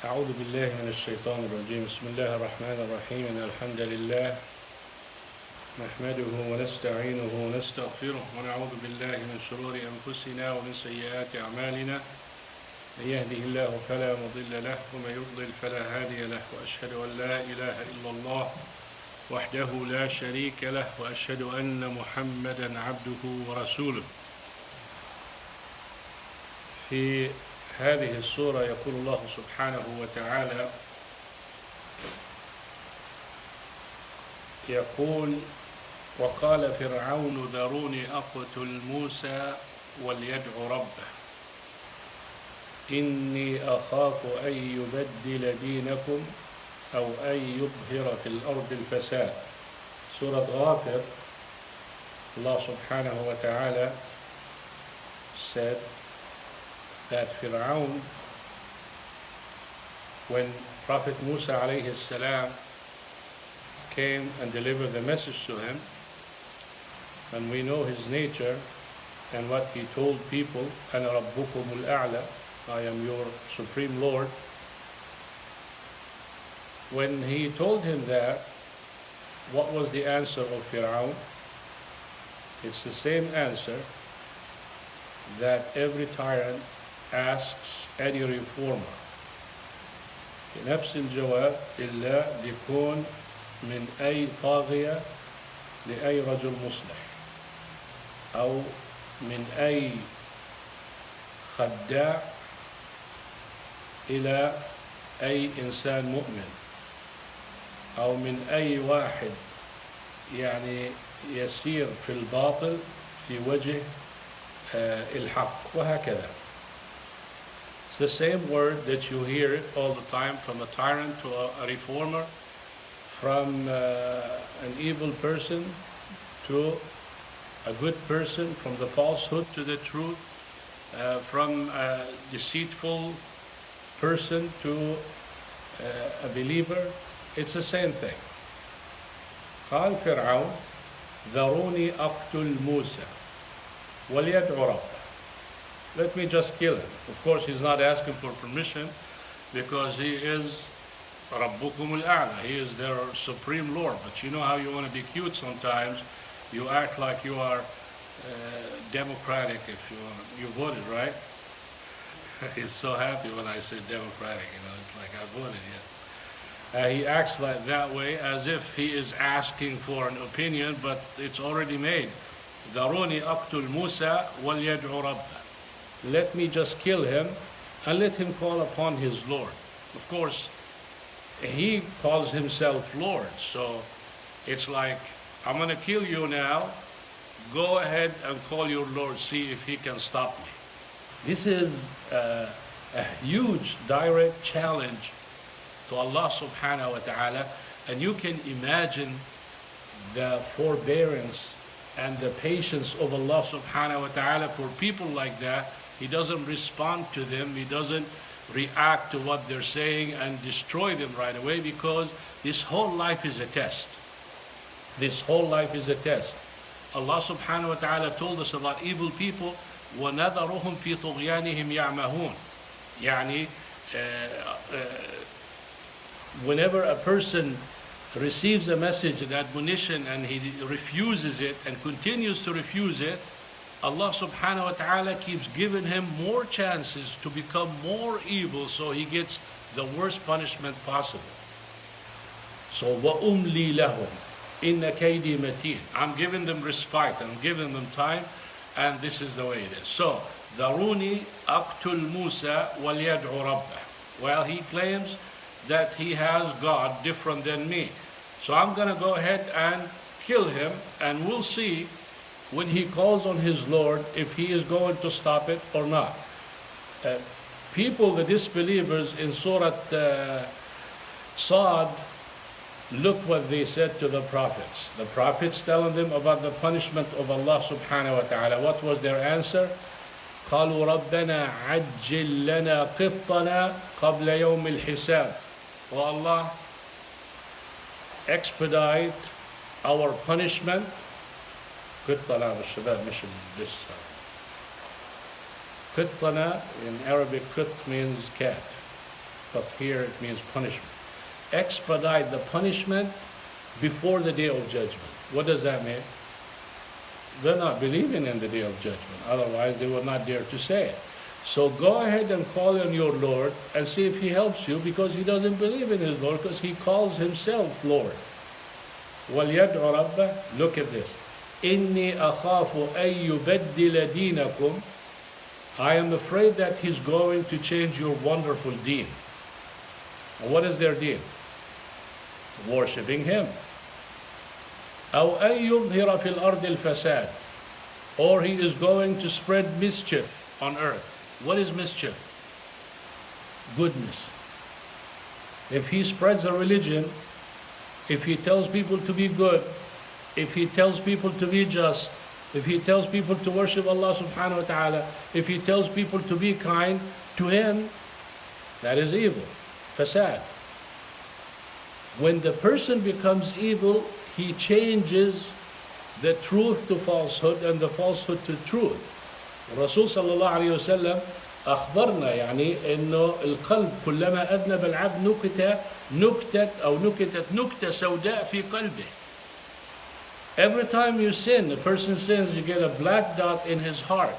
أعوذ بالله من الشيطان الرجيم. بسم الله الرحمن الرحيم. إن الحمد لله نحمده ونستعينه ونستغفره ونعوذ بالله من شرور أنفسنا ومن سيئات أعمالنا. من يهده الله فلا مضل له ومن يضلل فلا هادي له، وأشهد أن لا إله إلا الله وحده لا شريك له، وأشهد أن محمدا عبده ورسوله. في هذه السورة يقول الله سبحانه وتعالى يقول: وقال فرعون ذروني أقتل موسى وليدع ربه إني أخاف أن يبدل دينكم أو أن يظهر في الأرض الفساد. سورة غافر. Allah subhanahu wa ta'ala said that Fir'aun, when Prophet Musa alayhi salam came and delivered the message to him, and we know his nature and what he told people, أَنَا رَبُّكُمُ الْأَعْلَى, I am your supreme Lord. When he told him that, what was the answer of Fir'aun? It's the same answer that every tyrant asks any reformer. نفس الجواب إلا بيكون من أي طاغية لأي رجل مصلح، أو من أي خداع إلى أي إنسان مؤمن، أو من أي واحد يعني يسير في الباطل في وجه الحق، وهكذا. It's the same word that you hear it all the time from a tyrant to a reformer, from an evil person to a good person, from the falsehood to the truth, from a deceitful person to a believer. It's the same thing. قال فرعون ذروني أقتل موسى وليدع ربه. Let me just kill him. Of course, he's not asking for permission because he is ربكم الأعلى. He is their supreme Lord. But you know how you want to be cute sometimes. You act like you are democratic if you voted, right? He's so happy when I say democratic. It's like I voted, yeah. He acts like that way as if he is asking for an opinion, but it's already made. ذروني أقتل موسى وليدع ربه. Let me just kill him and let him call upon his Lord. Of course, he calls himself Lord, so it's like, I'm going to kill you now. Go ahead and call your Lord, see if he can stop me. This is a huge direct challenge to Allah subhanahu wa ta'ala, and you can imagine the forbearance and the patience of Allah subhanahu wa ta'ala for people like that. He doesn't respond to them, he doesn't react to what they're saying and destroy them right away, because this whole life is a test. This whole life is a test. Allah subhanahu wa ta'ala told us about evil people, وَنَذَرُهُمْ فِي طُغْيَانِهِمْ يَعْمَهُونَ. يعني whenever a person receives a message, an admonition, and he refuses it and continues to refuse it, Allah subhanahu wa ta'ala keeps giving him more chances to become more evil, so he gets the worst punishment possible. So وَأُمْلِي لَهُمْ إِنَّ كَيْدِي مَتِينٌ. I'm giving them respite, I'm giving them time, and this is the way it is. So ذَرُونِي أَقْتُلْ مُوسَى وَلْيَدْعُ رَبَّهُ. Well, he claims that he has God different than me. So I'm going to go ahead and kill him, and we'll see when he calls on his Lord if he is going to stop it or not. People, the disbelievers in Surah Sad, look what they said to the prophets. The prophets telling them about the punishment of Allah subhanahu wa ta'ala. What was their answer? قالوا ربنا عجل لنا قطنا قبل يوم الحساب. Oh Allah, expedite our punishment. قطنا بالشباب مش لسه. قطنا in Arabic, qit means cat. but here it means punishment. Expedite the punishment before the day of judgment. What does that mean? They're not believing in the day of judgment. Otherwise, they would not dare to say it. So go ahead and call on your Lord and see if he helps you, because he doesn't believe in his Lord, because he calls himself Lord. وَلْيَدْعُ رَبَّهُ. Look at this. إِنِّي أَخَافُ أَن يُبَدِّلَ دِينَكُمْ. I am afraid that he's going to change your wonderful deen. What is their deen? Worshipping him. أَوْ أَن يُظْهِرَ فِي الْأَرْضِ الْفَسَادِ. Or he is going to spread mischief on earth. What is mischief? Goodness. If he spreads a religion, if he tells people to be good, if he tells people to be just, if he tells people to worship Allah subhanahu wa ta'ala, if he tells people to be kind to him, that is evil. Fasad. When the person becomes evil, he changes the truth to falsehood and the falsehood to truth. الرسول صلى الله عليه وسلم أخبرنا يعني إنه القلب كلما أذنب العبد نكتت نكتة سوداء في قلبه. Every time you sin, a person sins, you get a black dot in his heart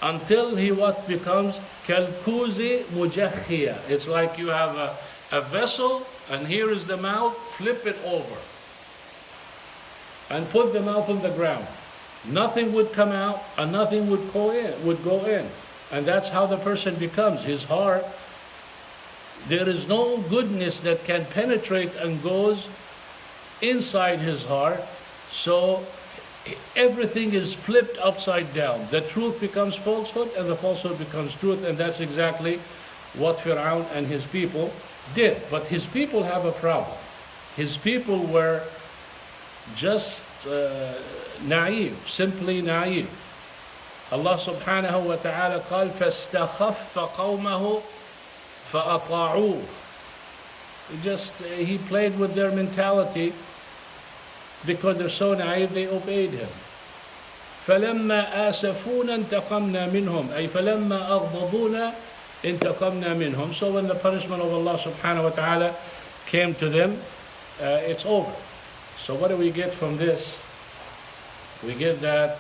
until he what becomes كالكوز مجخية. It's like you have a vessel and here is the mouth, flip it over and put the mouth on the ground. Nothing would come out and nothing would go in. And that's how the person becomes. His heart, there is no goodness that can penetrate and goes inside his heart. So everything is flipped upside down. The truth becomes falsehood and the falsehood becomes truth. And that's exactly what Fir'aun and his people did. But his people have a problem. His people were just naive, simply naive. Allah subhanahu wa ta'ala قال فاستخف قومه فأطاعوه. He played with their mentality because they're so naive, they obeyed him. فلما آسفونا انتقمنا منهم أي فلما أغضبونا انتقمنا منهم. So when the punishment of Allah subhanahu wa ta'ala came to them, it's over. So what do we get from this? We get that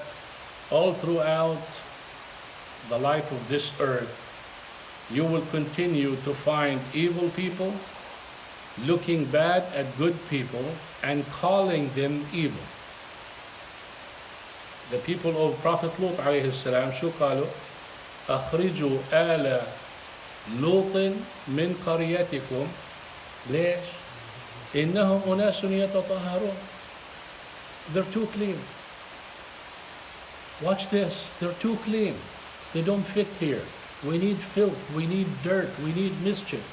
all throughout the life of this earth, you will continue to find evil people looking bad at good people and calling them evil. The people of Prophet Lut alayhi salam, شو قالوا? أخرجوا آل لوط من قريتكم. ليش؟ إنهم أناس يتطهرون. They're too clean. Watch this. They're too clean. They don't fit here. We need filth. We need dirt. We need mischief.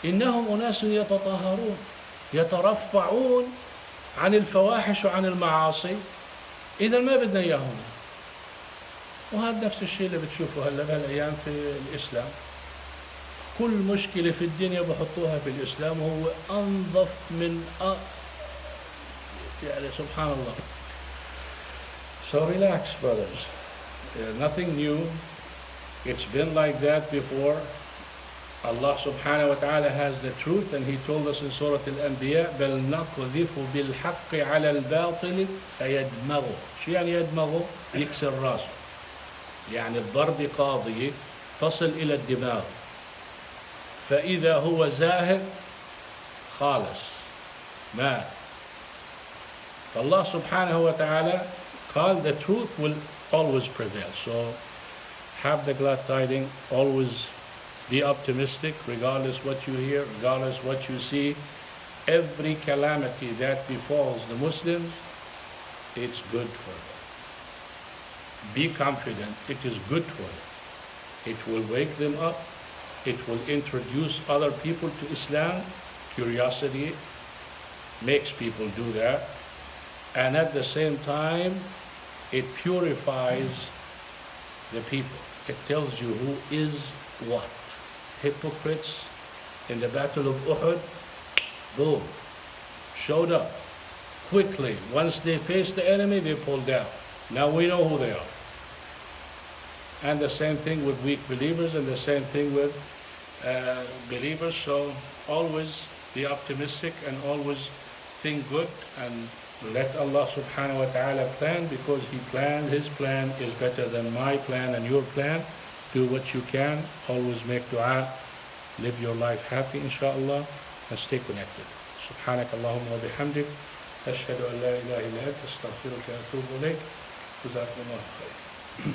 إنهم أناس يتطهرون يترفعون عن الفواحش وعن المعاصي. إذا ما بدنا إياهم. وهذا نفس الشيء اللي بتشوفه هلا بهالأيام في الإسلام. كل مشكلة في الدنيا بحطوها في الإسلام وهو أنظف من يعني سبحان الله. So relax, brothers. Nothing new. It's been like that before. Allah subhanahu wa ta'ala has the truth, and He told us in Surah Al-Anbiya, بَلْ نَقْذِفُ بِالْحَقِّ عَلَى الْبَاطِلِ فَيَدْمَغُ. شو يعني يدمغه؟ يكسر راسه. يعني الضرب قاضية تصل إلى الدماغ. فإذا هو زاهد خالص مات. Allah subhanahu wa ta'ala called the truth will always prevail. So have the glad tidings, always be optimistic regardless what you hear, regardless what you see. Every calamity that befalls the Muslims, it's good for them. Be confident, it is good for them. It will wake them up. It will introduce other people to Islam. Curiosity makes people do that. And at the same time, it purifies the people. It tells you who is what. Hypocrites in the Battle of Uhud, boom, showed up quickly. Once they faced the enemy, they pulled out. Now we know who they are. And the same thing with weak believers, and the same thing with believers. So always be optimistic and always think good and let Allah subhanahu wa ta'ala plan, because He planned, His plan is better than my plan and your plan. Do what you can, always make dua, live your life happy inshallah, and stay connected. سبحانك اللهم وبحمدك أشهد أن لا إله إلا أنت أستغفرك وأتوب إليك. جزاكم الله خير.